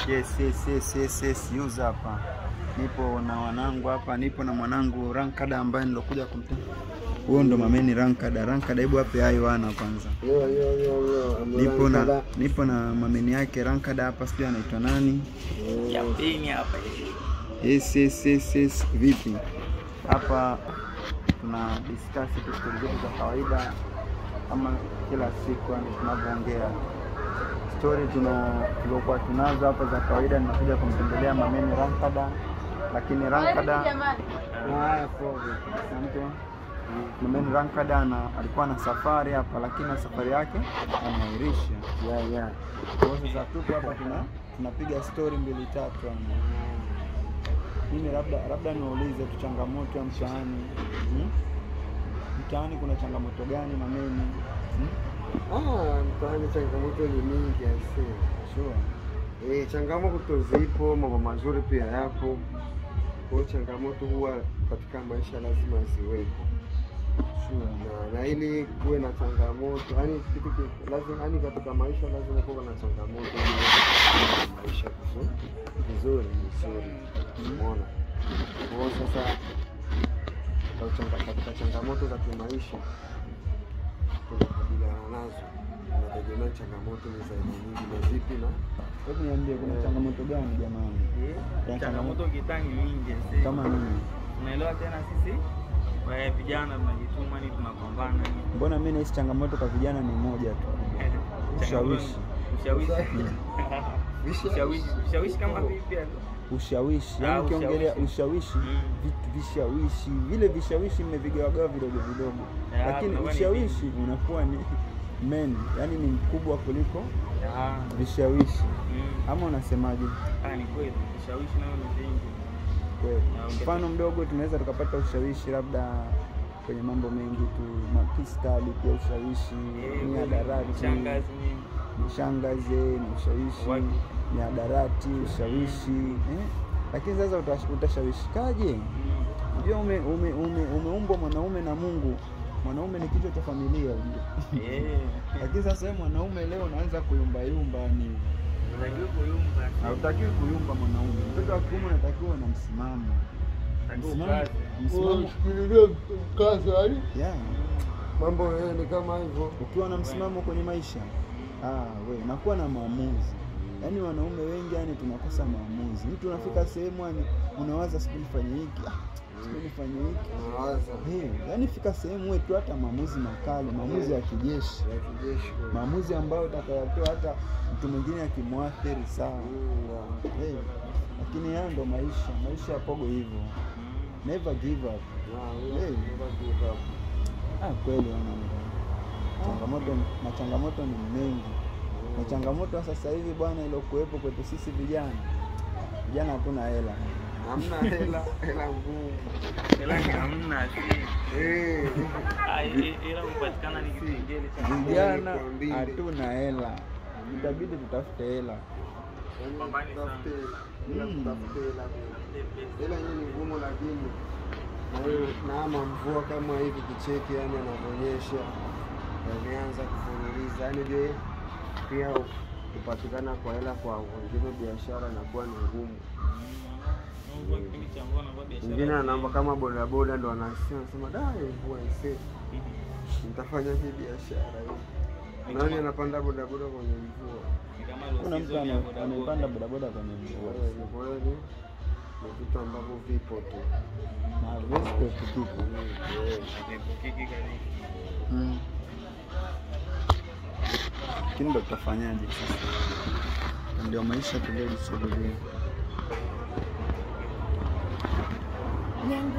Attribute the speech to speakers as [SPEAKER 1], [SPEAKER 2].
[SPEAKER 1] Yes, use hapa. Nipo na wanangu hapa, nipo na mwanangu Rankada ambaye nilokuja kumtana. Huo ndo mameni Rankada. Hebu hapo hayo wana kwanza. Nipo na mameni yake Rankada hapa, sijui anaitwa nani.
[SPEAKER 2] Ya pini hapa.
[SPEAKER 1] Yes. Vipi? Hapa tuna discuss stories zetu za kawaida kama kila siku tunavyoongea. Story tulokuwa tunazo hapa za kawaida, ninakuja kumtembelea mameni Rankada, lakini Rankada mameni Rankada alikuwa na safari hapa, lakini safari yake ameirisha. Kwa sasa tupo hapa tunapiga story 2-3 Mimi labda niwaulize tu changamoto ya mtaani. Mtaani kuna changamoto gani mameni?
[SPEAKER 3] Mtaani changamoto ni mingi asi.
[SPEAKER 1] Sure.
[SPEAKER 3] Changamoto zipo, mambo mazuri pia yapo. Kwa changamoto huwa katika maisha lazima ziwepo.
[SPEAKER 1] Sure.
[SPEAKER 3] Na ili kuwe na changamoto, yani kitu lazima, yani katika maisha lazima kuwe na changamoto ili maisha vizuri. Umeona? Kwa sasa katika changamoto za kimaisha tunakabiliana nazo. Tunategemea changamoto ni za nyingi na zipi, na
[SPEAKER 1] hebu niambie kuna changamoto gani jamani?
[SPEAKER 2] Changamoto kitani mingi.
[SPEAKER 1] Kama nini?
[SPEAKER 2] Unaelewa tena sisi wale vijana tunajituma ni tunapambana.
[SPEAKER 1] Mbona mimi nahisi changamoto kwa vijana ni moja tu. Ushawishi.
[SPEAKER 2] Ushawishi kama vipi hapo?
[SPEAKER 1] Ushawishi. Yaani ukiongelea ushawishi, vitu vishawishi, vile vishawishi mmevigawagawa vidogo. Lakini ushawishi unakuwa ni yani ni mkubwa kuliko vishawishi. Ama unasemaje?
[SPEAKER 2] Ni kweli, vishawishi nao ni vingi.
[SPEAKER 1] Mfano mdogo tunaweza tukapata ushawishi labda kwenye mambo mengi tu, mapistali pia ushawishi, mihadarati, shangazi ni ushawishi, mihadarati ushawishi. Lakini sasa utashawishikaje? Unajua umeumbwa mwanaume na Mungu. Mwanaume ni kichwa cha familia unajua. Lakini sasa wewe mwanaume leo unaanza kuyumba ni unatakiwa kuyumba mwanaume. Mtoto wa kiume anatakiwa na msimamo.
[SPEAKER 3] Msikilize kazi mambo ni kama hivyo.
[SPEAKER 1] Ukiwa na msimamo kwenye maisha, wewe unakuwa na maamuzi. Yaani wanaume wengi tunakosa maamuzi. Mtu unafika sehemu unawaza sifanye hiki. Nifanye hiki. Yaani fika sehemu wewe tu hata maamuzi makali, maamuzi ya kijeshi. Maamuzi ambayo utakayotoa hata mtu mwingine akimwathiri sawa. Lakini haya ndo maisha yapogo hivyo. Never give up. Kweli changamoto ni mengi. Na changamoto sasa hivi bwana iliyokuepo kwetu sisi vijana hatuna hela.
[SPEAKER 3] Hamna hela ngumu.
[SPEAKER 2] Hela hamna. Hela upatikana ni kipengele cha
[SPEAKER 1] vijana hatuna hela. Itabidi tutafute hela.
[SPEAKER 3] Hela ni ngumu, lakini na mvua kama hivi kicheki anavyoonyesha yameanza kufululiza. Je, pia kupatikana kwa hela kwa wengine biashara inakuwa ni ngumu. Wengine anaomba kama bodaboda ndo anasema dai huwa ise nitafanya hii biashara hii. Nani anapanda bodaboda kwenye mvua?
[SPEAKER 1] Kuna mtu anapanda bodaboda kwenye mvua.
[SPEAKER 3] Kwa hiyo ni vitu ambavyo vipo tu
[SPEAKER 1] na visko kitu. Lakini ndo tutafanyaje sasa? Ndio maisha tuliyojisubiria.